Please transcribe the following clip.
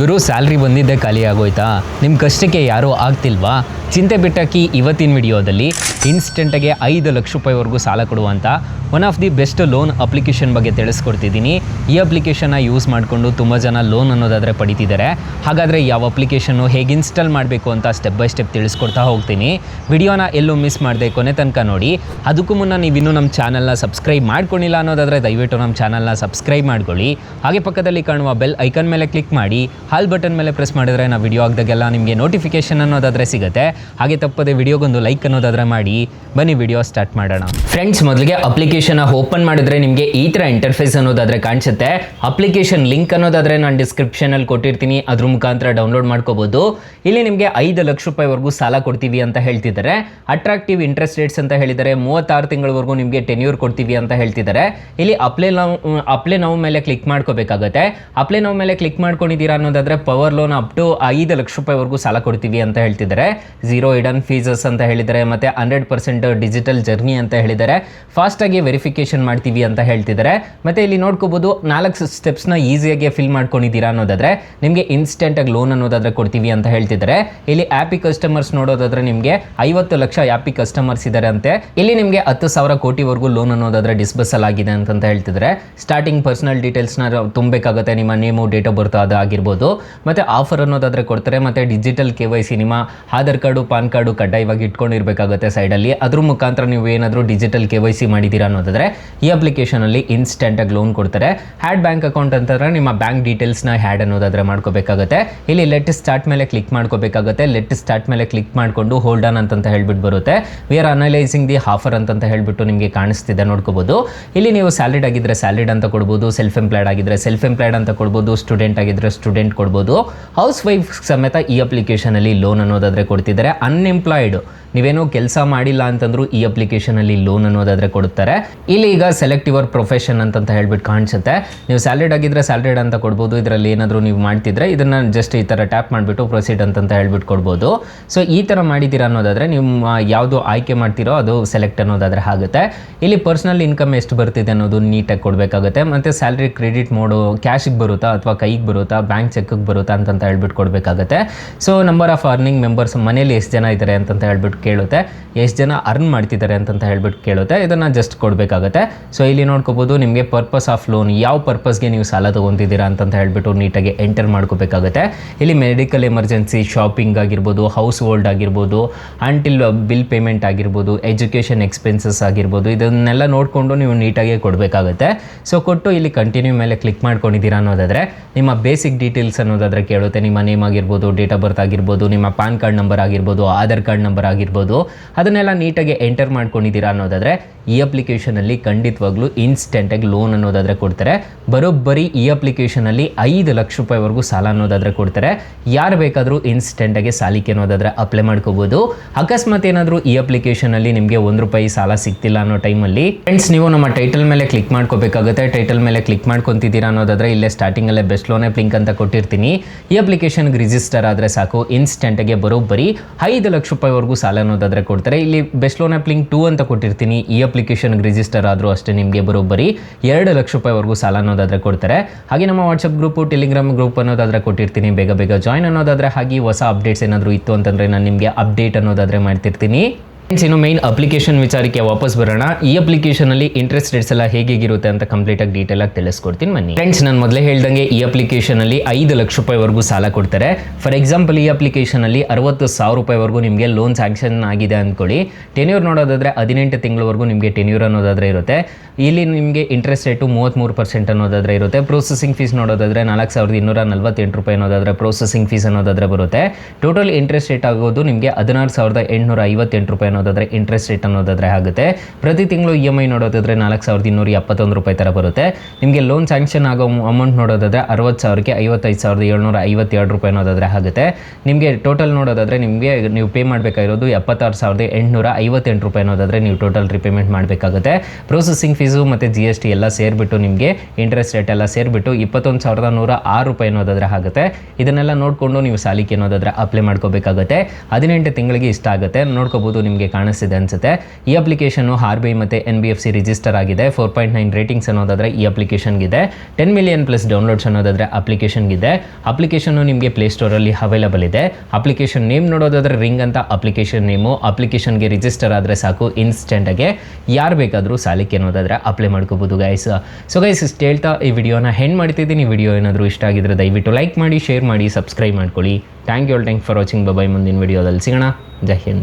ಗುರು salary ಬಂದಿದ್ದೆ ಖಾಲಿ ಆಗೋಯ್ತಾ? ನಿಮ್ಮ ಕಷ್ಟಕ್ಕೆ ಯಾರೂ ಆಗ್ತಿಲ್ವಾ? ಚಿಂತೆ ಬಿಟ್ಟಾಕಿ ಇವತ್ತಿನ ವಿಡಿಯೋದಲ್ಲಿ ಇನ್ಸ್ಟೆಂಟಾಗೆ 5 ಲಕ್ಷ ರೂಪಾಯಿವರೆಗೂ ಸಾಲ ಕೊಡುವಂಥ one of the best loan application ಬಗ್ಗೆ ತಿಳಿಸ್ಕೊಡ್ತಿದ್ದೀನಿ. ಈ ಅಪ್ಲಿಕೇಶನ್ನ ಯೂಸ್ ಮಾಡಿಕೊಂಡು ತುಂಬ ಜನ ಲೋನ್ ಅನ್ನೋದಾದರೆ ಪಡಿತಿದ್ದಾರೆ. ಹಾಗಾದರೆ ಯಾವ ಅಪ್ಲಿಕೇಶನ್ನು ಹೇಗೆ ಇನ್ಸ್ಟಾಲ್ ಮಾಡಬೇಕು ಅಂತ ಸ್ಟೆಪ್ ಬೈ ಸ್ಟೆಪ್ ತಿಳಿಸ್ಕೊಡ್ತಾ ಹೋಗ್ತೀನಿ. ವಿಡಿಯೋನ ಎಲ್ಲೂ ಮಿಸ್ ಮಾಡದೆ ಕೊನೆ ತನಕ ನೋಡಿ. ಅದಕ್ಕೂ ಮುನ್ನ ನೀವಿನ್ನೂ ನಮ್ಮ ಚಾನಲ್ನ ಸಬ್ಸ್ಕ್ರೈಬ್ ಮಾಡ್ಕೊಂಡಿಲ್ಲ ಅನ್ನೋದಾದರೆ ದಯವಿಟ್ಟು ನಮ್ಮ ಚಾನಲ್ನ ಸಬ್ಸ್ಕ್ರೈಬ್ ಮಾಡ್ಕೊಳ್ಳಿ. ಹಾಗೆ ಪಕ್ಕದಲ್ಲಿ ಕಾಣುವ ಬೆಲ್ ಐಕನ್ ಮೇಲೆ ಕ್ಲಿಕ್ ಮಾಡಿ ಹಾಲ್ ಬಟನ್ ಮೇಲೆ ಪ್ರೆಸ್ ಮಾಡಿದ್ರೆ ನಾವು ವಿಡಿಯೋ ಆಗದಾಗೆಲ್ಲ ನಿಮಗೆ ನೋಟಿಫಿಕೇಶನ್ ಅನ್ನೋದಾದರೆ ಸಿಗುತ್ತೆ. ಹಾಗೆ ತಪ್ಪದೆ ವಿಡಿಯೋಗೊಂದು ಲೈಕ್ ಅನ್ನೋದಾದರೆ ಮಾಡಿ. ಬನ್ನಿ ವಿಡಿಯೋ ಸ್ಟಾರ್ಟ್ ಮಾಡೋಣ. ಫ್ರೆಂಡ್ಸ್, ಮೊದಲಿಗೆ ಅಪ್ಲಿಕೇಶನ್ ಓಪನ್ ಮಾಡಿದ್ರೆ ನಿಮಗೆ ಈ ಥರ ಇಂಟರ್ಫೇಸ್ ಅನ್ನೋದಾದರೆ ಕಾಣಿಸುತ್ತೆ. ಅಪ್ಲಿಕೇಶನ್ ಲಿಂಕ್ ಅನ್ನೋದಾದರೆ ನಾನು ಡಿಸ್ಕ್ರಿಪ್ಷನಲ್ಲಿ ಕೊಟ್ಟಿರ್ತೀನಿ, ಅದ್ರ ಮುಖಾಂತರ ಡೌನ್ಲೋಡ್ ಮಾಡ್ಕೋಬೋದು. ಇಲ್ಲಿ ನಿಮಗೆ 5 ಲಕ್ಷ ರೂಪಾಯಿವರೆಗೂ ಸಾಲ ಕೊಡ್ತೀವಿ ಅಂತ ಹೇಳ್ತಿದ್ದಾರೆ. ಅಟ್ರಾಕ್ಟಿವ್ ಇಂಟ್ರೆಸ್ಟ್ ರೇಟ್ಸ್ ಅಂತ ಹೇಳಿದ್ದಾರೆ. 36 ತಿಂಗಳವರೆಗೂ ನಿಮಗೆ ಟೆನ್ಯೂರ್ ಕೊಡ್ತೀವಿ ಅಂತ ಹೇಳ್ತಿದ್ದಾರೆ. ಇಲ್ಲಿ ಅಪ್ಲೈ ನಾವು ಮೇಲೆ ಕ್ಲಿಕ್ ಮಾಡ್ಕೋಬೇಕಾಗುತ್ತೆ. ಅಪ್ಲೈ ನಾವು ಮೇಲೆ ಕ್ಲಿಕ್ ಮಾಡ್ಕೊಂಡಿದ್ದೀರಾ ಅನ್ನೋದಾದರೆ power loan up to 5 lakh ರೂಪಾಯಿವರೆಗೂ ಸಾಲ ಕೊಡ್ತೀವಿ ಅಂತ ಹೇಳ್ತಿದ್ದಾರೆ. 0 ಹಿಡನ್ ಫೀಸಸ್ ಅಂತ ಹೇಳಿದ್ದಾರೆ. ಮತ್ತು 100% ಡಿಜಿಟಲ್ ಜರ್ನಿ ಅಂತ ಹೇಳಿದ್ದಾರೆ. ಫಾಸ್ಟಾಗಿ ವೆರಿಫಿಕೇಶನ್ ಮಾಡ್ತೀವಿ ಅಂತ ಹೇಳ್ತಿದ್ದಾರೆ. ಮತ್ತು ಇಲ್ಲಿ ನೋಡ್ಕೋಬೋದು 4 ಸ್ಟೆಪ್ಸ್ನ ಈಸಿಯಾಗಿ ಫಿಲ್ ಮಾಡ್ಕೊಂಡಿದ್ದೀರಾ ಅನ್ನೋದಾದರೆ ನಿಮಗೆ ಇನ್ಸ್ಟೆಂಟಾಗಿ ಲೋನ್ ಅನ್ನೋದಾದರೆ ಕೊಡ್ತೀವಿ ಅಂತ ಹೇಳ್ತಿದ್ದಾರೆ. ಇಲ್ಲಿ ಆ್ಯಪಿ ಕಸ್ಟಮರ್ಸ್ ನೋಡೋದಾದರೆ ನಿಮಗೆ 50 ಲಕ್ಷ ಆ್ಯಪಿ ಕಸ್ಟಮರ್ಸ್ ಇದ್ದಾರೆ ಅಂತೆ. ಇಲ್ಲಿ ನಿಮಗೆ 10,000 ಕೋಟಿವರೆಗೂ ಲೋನ್ ಅನ್ನೋದಾದರೆ ಡಿಸ್ಬರ್ಸಲ್ ಆಗಿದೆ ಅಂತ ಹೇಳ್ತಿದ್ದಾರೆ. ಸ್ಟಾರ್ಟಿಂಗ್ ಪರ್ಸನಲ್ ಡೀಟೇಲ್ಸ್ನ ತುಂಬಬೇಕಾಗುತ್ತೆ. ನಿಮ್ಮ ನೇಮು, ಡೇಟ್ ಆಫ್ ಬರ್ತ್ ಅದು ಆಗಿರ್ಬೋದು. ಮತ್ತು ಆಫರ್ ಅನ್ನೋದಾದರೆ ಕೊಡ್ತಾರೆ. ಮತ್ತು ಡಿಜಿಟಲ್ KYC, ನಿಮ್ಮ ಆಧಾರ್ ಕಾರ್ಡು, ಪಾನ್ ಕಾರ್ಡು ಕಡ್ಡಾಯವಾಗಿ ಇಟ್ಕೊಂಡಿರಬೇಕಾಗುತ್ತೆ ಸೈಡಲ್ಲಿ. ಅದ್ರ ಮುಖಾಂತರ ನೀವು ಏನಾದರೂ ಡಿಜಿಟಲ್ KYC ಮಾಡಿದ್ದೀರಾ ಅನ್ನೋದಾದರೆ ಈ ಅಪ್ಲಿಕೇಶನಲ್ಲಿ ಇನ್ಸ್ಟೆಂಟಾಗಿ ಲೋನ್ ಕೊಡ್ತಾರೆ. ಹ್ಯಾಡ್ ಬ್ಯಾಂಕ್ ಅಕೌಂಟ್ ಅಂತಂದರೆ ನಿಮ್ಮ ಬ್ಯಾಂಕ್ ಡೀಟೇಲ್ಸ್ನ ಹ್ಯಾಡ್ ಅನ್ನೋದಾದರೆ ಮಾಡ್ಕೋಬೇಕಾಗುತ್ತೆ. ಇಲ್ಲಿ ಲೆಟ್ ಸ್ಟಾರ್ಟ್ ಮೇಲೆ ಕ್ಲಿಕ್ ಮಾಡ್ಕೋಬೇಕಾಗುತ್ತೆ. ಲೆಟ್ ಸ್ಟಾರ್ಟ್ ಮೇಲೆ ಕ್ಲಿಕ್ ಮಾಡಿಕೊಂಡು ಹೋಲ್ಡ್ ಆನ್ ಅಂತ ಹೇಳ್ಬಿಟ್ಟು ಬರುತ್ತೆ. We are analysing the offer ಅಂತ ಹೇಳ್ಬಿಟ್ಟು ನಿಮಗೆ ಕಾಣಿಸ್ತಿದೆ, ನೋಡ್ಕೋಬೋದು. ಇಲ್ಲಿ ನೀವು ಸ್ಯಾಲರಿಡ್ ಆಗಿದ್ದರೆ ಸ್ಯಾಲರಿಡ್ ಅಂತ ಕೊಡ್ಬೋದು, ಸೆಲ್ಫ್ ಎಂಪ್ಲಾಯ್ಡ್ ಆಗಿದ್ದರೆ ಸೆಲ್ಫ್ ಎಂಪ್ಲಾಯ್ಡ್ ಅಂತ ಕೊಡ್ಬೋದು, ಸ್ಟೂಡೆಂಟ್ ಆಗಿದ್ದರೆ ಸ್ಟೂಡೆಂಟ್ ಕೊಡ್ಬೋದು. ಹೌಸ್ ವೈಫ್ ಸಮೇತ ಈ ಅಪ್ಲಿಕೇಶನಲ್ಲಿ ಲೋನ್ ಅನ್ನೋದಾದರೆ ಕೊಡ್ತಿದ್ದಾರೆ. ಅನ್ಎಂಪ್ಲಾಯ್ಡ್, ನೀವೇನೋ ಕೆಲಸ ಮಾಡಿಲ್ಲ ಅಂತಂದ್ರೂ ಈ ಅಪ್ಲಿಕೇಶನಲ್ಲಿ ಲೋನ್ ಅನ್ನೋದಾದರೆ ಕೊಡುತ್ತಾರೆ. ಇಲ್ಲಿ ಈಗ ಸೆಲೆಕ್ಟ್ ಯುವರ್ ಪ್ರೊಫೆಷನ್ ಅಂತ ಹೇಳ್ಬಿಟ್ಟು ಕಾಣಿಸುತ್ತೆ. ನೀವು ಸ್ಯಾಲರಿಡ್ ಆಗಿದ್ದರೆ ಸ್ಯಾಲರಿಡ್ ಅಂತ ಕೊಡ್ಬೋದು. ಇದರಲ್ಲಿ ಏನಾದರೂ ನೀವು ಮಾಡ್ತಿದ್ರೆ ಇದನ್ನು ಜಸ್ಟ್ ಈ ಥರ ಟ್ಯಾಪ್ ಮಾಡಿಬಿಟ್ಟು ಪ್ರೊಸೀಡ್ ಅಂತ ಹೇಳ್ಬಿಟ್ಟು ಕೊಡ್ಬೋದು. ಸೊ ಈ ಥರ ಮಾಡಿದ್ದೀರಾ ಅನ್ನೋದಾದರೆ ನಿಮ್ಮ ಯಾವುದು ಆಯ್ಕೆ ಮಾಡ್ತೀರೋ ಅದು ಸೆಲೆಕ್ಟ್ ಅನ್ನೋದಾದರೆ ಆಗುತ್ತೆ. ಇಲ್ಲಿ ಪರ್ಸ್ನಲ್ ಇನ್ಕಮ್ ಎಷ್ಟು ಬರ್ತಿದೆ ಅನ್ನೋದು ನೀಟಾಗಿ ಕೊಡಬೇಕಾಗುತ್ತೆ. ಮತ್ತು ಸ್ಯಾಲ್ರಿ ಕ್ರೆಡಿಟ್ ಮೋಡು ಕ್ಯಾಶಿಗೆ ಬರುತ್ತಾ ಅಥವಾ ಕೈಗೆ ಬರುತ್ತಾ, ಬ್ಯಾಂಕ್ ಚೆಕ್ಗೆ ಬರುತ್ತಾ ಅಂತ ಹೇಳ್ಬಿಟ್ಟು ಕೊಡಬೇಕಾಗುತ್ತೆ. So number of earning members, ಮನೇಲಿ ಎಷ್ಟು ಜನ ಇದ್ದಾರೆ ಅಂತ ಹೇಳ್ಬಿಟ್ಟು ಕೇಳುತ್ತೆ. ಎಷ್ಟು ಜನ ಅರ್ನ್ ಮಾಡ್ತಿದ್ದಾರೆ ಅಂತ ಹೇಳ್ಬಿಟ್ಟು ಕೇಳುತ್ತೆ. ಇದನ್ನು ಜಸ್ಟ್ ಕೊಡಬೇಕಾಗುತ್ತೆ. ಸೊ ಇಲ್ಲಿ ನೋಡ್ಕೋಬೋದು ನಿಮಗೆ ಪರ್ಪಸ್ ಆಫ್ ಲೋನ್, ಯಾವ ಪರ್ಪಸ್ಗೆ ನೀವು ಸಾಲ ತೊಗೊತಿದ್ದೀರಾ ಅಂತ ಹೇಳ್ಬಿಟ್ಟು ನೀಟಾಗಿ ಎಂಟರ್ ಮಾಡ್ಕೋಬೇಕಾಗುತ್ತೆ. ಇಲ್ಲಿ ಮೆಡಿಕಲ್ ಎಮರ್ಜೆನ್ಸಿ, ಶಾಪಿಂಗ್ ಆಗಿರ್ಬೋದು, ಹೌಸ್ ಹೋಲ್ಡ್ ಆಗಿರ್ಬೋದು, ಅಂಟಿಲ್ ಬಿಲ್ ಪೇಮೆಂಟ್ ಆಗಿರ್ಬೋದು, ಎಜುಕೇಷನ್ ಎಕ್ಸ್ಪೆನ್ಸಸ್ ಆಗಿರ್ಬೋದು, ಇದನ್ನೆಲ್ಲ ನೋಡಿಕೊಂಡು ನೀವು ನೀಟಾಗಿ ಕೊಡಬೇಕಾಗುತ್ತೆ. ಸೊ ಕೊಟ್ಟು ಇಲ್ಲಿ ಕಂಟಿನ್ಯೂ ಮೇಲೆ ಕ್ಲಿಕ್ ಮಾಡ್ಕೊಂಡಿದ್ದೀರಾ ಅನ್ನೋದಾದರೆ ನಿಮ್ಮ ಬೇಸಿಕ್ ಡೀಟೇಲ್ಸ್ ಅನ್ನೋದಾದರೆ ಕೇಳುತ್ತೆ. ನಿಮ್ಮ ನೇಮ್ ಆಗಿರ್ಬೋದು, ಡೇಟ್ ಆಫ್ ಬರ್ತ್ ಆಗಿರ್ಬೋದು, ನಿಮ್ಮ ಪಾನ್ ಕಾರ್ಡ್ ನಂಬರ್ ಆಗಿರ್ಬೋದು, ಆಧಾರ್ ಕಾರ್ಡ್ ನಂಬರ್ ಆಗಿರ್ಬೋದು, ಅದನ್ನೆಲ್ಲ ನೀಟಾಗಿ ಎಂಟರ್ ಮಾಡ್ಕೊಂಡಿದ್ದೀರಾ ಅನ್ನೋದಾದರೆ ಈ ಅಪ್ಲಿಕೇಶನಲ್ಲಿ ಖಂಡಿತವಾಗ್ಲೂ ಇನ್ಸ್ಟೆಂಟಾಗಿ ಲೋನ್ ಅನ್ನೋದಾದರೆ ಕೊಡ್ತಾರೆ. ಬರೋಬ್ಬರಿ ಈ ಅಪ್ಲಿಕೇಶನಲ್ಲಿ 5 ಲಕ್ಷ ರೂಪಾಯಿವರೆಗೂ ಸಾಲ ಅನ್ನೋದಾದರೆ ಕೊಡ್ತಾರೆ. ಯಾರು ಬೇಕಾದರೂ ಇನ್ಸ್ಟೆಂಟಾಗಿ ಸಾಲಕ್ಕೆ ಅನ್ನೋದಾದರೆ ಅಪ್ಲೈ ಮಾಡ್ಕೋಬೋದು. ಅಕಸ್ಮಾತ್ ಏನಾದರೂ ಈ ಅಪ್ಲಿಕೇಶನಲ್ಲಿ ನಿಮಗೆ ₹1 ಸಾಲ ಸಿಗ್ತಿಲ್ಲ ಅನ್ನೋ ಟೈಮಲ್ಲಿ ಫ್ರೆಂಡ್ಸ್, ನೀವು ನಮ್ಮ ಟೈಟಲ್ ಮೇಲೆ ಕ್ಲಿಕ್ ಮಾಡ್ಕೋಬೇಕಾಗುತ್ತೆ. ಟೈಟಲ್ ಮೇಲೆ ಕ್ಲಿಕ್ ಮಾಡ್ಕೊತಿದ್ದೀರಾ ಅನ್ನೋದಾದರೆ ಇಲ್ಲೇ ಸ್ಟಾರ್ಟಿಂಗಲ್ಲೇ ಬೆಸ್ಟ್ ಲೋನ್ ಆ್ಯಪ್ ಲಿಂಕ್ ಅಂತ ಕೊಟ್ಟಿರ್ತೀನಿ. ಈ ಅಪ್ಲಿಕೇಶನ್ಗೆ ರಿಜಿಸ್ಟರ್ ಆದರೆ ಸಾಕು, ಇನ್ಸ್ಟೆಂಟಾಗಿ ಬರೋಬ್ಬರಿ 5 ಲಕ್ಷ ರೂಪಾಯಿವರೆಗೂ ಸಾಲ ಅನ್ನೋದಾದರೆ ಕೊಡ್ತಾರೆ. ಇಲ್ಲಿ ಬೆಸ್ಟ್ ಲೋನ್ ಆ್ಯಪ್ ಲಿಂಕ್ 2 ಅಂತ ಕೊಟ್ಟಿರ್ತೀನಿ. ಈ ಅಪ್ಲಿಕೇಶನ್ಗೆ ರಿಜಿಸ್ಟರ್ ಆದರೂ ಅಷ್ಟೇ ನಿಮಗೆ ಬರೋಬ್ಬರಿ 2 ಲಕ್ಷ ರೂಪಾಯಿವರೆಗೂ ಸಾಲ ಅನ್ನೋದಾದರೆ ಕೊಡ್ತಾರೆ. ಹಾಗೆ ನಮ್ಮ ವಾಟ್ಸಪ್ ಗ್ರೂಪು, ಟೆಲಿಗ್ರಾಮ್ ಗ್ರೂಪ್ ಅನ್ನೋದಾದರೆ ಕೊಟ್ಟಿರ್ತೀನಿ. ಬೇಗ ಜಾಯ್ನ್ ಅನ್ನೋದಾದರೆ, ಹಾಗೆ ಹೊಸ ಅಪ್ಡೇಟ್ಸ್ ಏನಾದರೂ ಇತ್ತು ಅಂತಂದರೆ ನಾನು ನಿಮಗೆ ಅಪ್ಡೇಟ್ ಅನ್ನೋದಾದರೆ ಮಾಡ್ತಿರ್ತೀನಿ. ಇನ್ನು ಮೇನ್ ಅಪ್ಲಿಕೇಶನ್ ವಿಚಾರಕ್ಕೆ ವಾಪಸ್ ಬರೋಣ. ಈ ಅಪ್ಲಿಕೇಶನಲ್ಲಿ ಇಂಟ್ರೆಸ್ಟ್ ರೇಟ್ಸ್ ಎಲ್ಲ ಹೇಗಿರುತ್ತೆ ಅಂತ ಕಂಪ್ಲೀಟಾಗಿ ಡೀಟೇಲಾಗಿ ತಿಳಿಸ್ಕೊಡ್ತೀನಿ ಬನ್ನಿ. ಫ್ರೆಂಡ್ಸ್, ನಾನು ಮೊದಲೇ ಹೇಳ್ದಂಗೆ ಈ ಅಪ್ಲಿಕೇಶನಲ್ಲಿ 5 ಲಕ್ಷ ರೂಪಾಯಿವರೆಗೂ ಸಾಲ ಕೊಡ್ತಾರೆ. ಫಾರ್ ಎಕ್ಸಾಂಪಲ್, ಈ ಅಪ್ಲಿಕೇಶನಲ್ಲಿ 60,000 ರೂಪಾಯಿವರೆಗೂ ನಿಮಗೆ ಲೋನ್ ಸ್ಯಾಂಕ್ಷನ್ ಆಗಿದೆ ಅಂದ್ಕೊಳ್ಳಿ. ಟೆನ್ಯೂರ್ ನೋಡೋದಾದರೆ 18 ತಿಂಗಳವರೆಗೂ ನಿಮಗೆ ಟೆನ್ಯೂರ್ ಅನ್ನೋದಾದರೆ ಇರುತ್ತೆ. ಇಲ್ಲಿ ನಿಮಗೆ ಇಂಟ್ರೆಸ್ಟ್ ರೇಟು 33% ಅನ್ನೋದಾದರೆ ಇರುತ್ತೆ. ಪ್ರೊಸೆಸಿಂಗ್ ಫೀಸ್ ನೋಡೋದಾದರೆ 4,248 ರೂಪಾಯಿ ಅನ್ನೋದಾದರೆ ಪ್ರೊಸೆಸಿಂಗ್ ಫೀಸ್ ಅನ್ನೋದಾದರೆ ಬರುತ್ತೆ. ಟೋಟಲ್ ಇಂಟ್ರೆಸ್ಟ್ ರೇಟ್ ಆಗೋದು ನಿಮಗೆ 16,858 ರೂಪಾಯಿ ಅನ್ನೋದಾದರೆ ಇಂಟ್ರೆಸ್ಟ್ ರೇಟ್ ಅನ್ನೋದಾದರೆ ಆಗುತ್ತೆ. ಪ್ರತಿ ತಿಂಗಳು EMI ನೋಡೋದಾದರೆ 4,271 ರೂಪಾಯಿ ಥರ ಬರುತ್ತೆ. ನಿಮಗೆ ಲೋನ್ ಸ್ಯಾಂಕ್ಷನ್ ಆಗೋ ಅಮೌಂಟ್ ನೋಡೋದಾದರೆ 60,000ಕ್ಕೆ 55,752 ರೂಪಾಯಿ ಅನ್ನೋದಾದರೆ ಆಗುತ್ತೆ. ನಿಮಗೆ ಟೋಟಲ್ ನೋಡೋದಾದರೆ ನಿಮಗೆ ನೀವು ಪೇ ಮಾಡಬೇಕಾಗಿರೋದು 76,858 ರೂಪಾಯಿ ಅನ್ನೋದಾದರೆ ನೀವು ಟೋಟಲ್ ರಿಪೇಮೆಂಟ್ ಮಾಡಬೇಕಾಗುತ್ತೆ. ಪ್ರೊಸೆಸಿಂಗ್ ಫೀಸು ಮತ್ತು GST ಎಲ್ಲ ಸೇರಿಬಿಟ್ಟು ನಿಮಗೆ ಇಂಟ್ರೆಸ್ಟ್ ರೇಟ್ ಎಲ್ಲ ಸೇರಿಬಿಟ್ಟು 21,106 ರೂಪಾಯಿ ಅನ್ನೋದಾದರೆ ಆಗುತ್ತೆ. ಇದನ್ನೆಲ್ಲ ನೋಡಿಕೊಂಡು ನೀವು ಸಾಲಕ್ಕೆ ಅನ್ನೋದಾದರೆ ಅಪ್ಲೈ ಮಾಡ್ಕೋಬೇಕಾಗುತ್ತೆ. 18 ತಿಂಗಳಿಗೆ ಇಷ್ಟ ಆಗುತ್ತೆ. ನೋಡ್ಕೋಬೋದು ನಿಮಗೆ ನಿಮಗೆ ಕಾಣಿಸ್ತಿದೆ ಅನಿಸುತ್ತೆ. ಈ ಅಪ್ಲಿಕೇಶನ್ನು RBI ಮತ್ತು NBFC ರಿಜಿಸ್ಟರ್ ಆಗಿದೆ. 4.9 ರೇಟಿಂಗ್ಸ್ ಅನ್ನೋದಾದರೆ ಈ ಅಪ್ಲಿಕೇಶನ್ಗಿದೆ. 10 ಮಿಲಿಯನ್ ಪ್ಲಸ್ ಡೌನ್ಲೋಡ್ಸ್ ಅನ್ನೋದಾದರೆ ಅಪ್ಲಿಕೇಶನ್ಗಿದೆ. ಅಪ್ಲಿಕೇಶನ್ನು ನಿಮಗೆ ಪ್ಲೇಸ್ಟೋರಲ್ಲಿ ಅವೈಲಬಲ್ ಇದೆ. ಅಪ್ಲಿಕೇಶನ್ ನೇಮ್ ನೋಡೋದಾದರೆ ರಿಂಗ್ ಅಂತ ಅಪ್ಲಿಕೇಶನ್ ನೇಮು. ಅಪ್ಲಿಕೇಶನ್ಗೆ ರಿಜಿಸ್ಟರ್ ಆದರೆ ಸಾಕು, ಇನ್ಸ್ಟೆಂಟಾಗೆ ಯಾರು ಬೇಕಾದರೂ ಸಾಲಕ್ಕೆ ಅನ್ನೋದಾದರೆ ಅಪ್ಲೈ ಮಾಡ್ಕೋಬೋದು ಗೈಸ್. ಸೊ ಗೈಸ್ ಇಷ್ಟು ಹೇಳ್ತಾ ಈ ವಿಡಿಯೋನ ಹೆಂಡ್ ಮಾಡ್ತಿದ್ದೀನಿ. ವಿಡಿಯೋ ಏನಾದರೂ ಇಷ್ಟ ಆಗಿದ್ರೆ ದಯವಿಟ್ಟು ಲೈಕ್ ಮಾಡಿ, ಶೇರ್ ಮಾಡಿ, ಸಬ್ಸ್ಕ್ರೈಬ್ ಮಾಡ್ಕೊಳ್ಳಿ. Thank you for watching. Bye. ಮುಂದಿನ ವಿಡಿಯೋದಲ್ಲಿ ಸಿಗೋಣ. ಜೈ ಹಿಂದ್.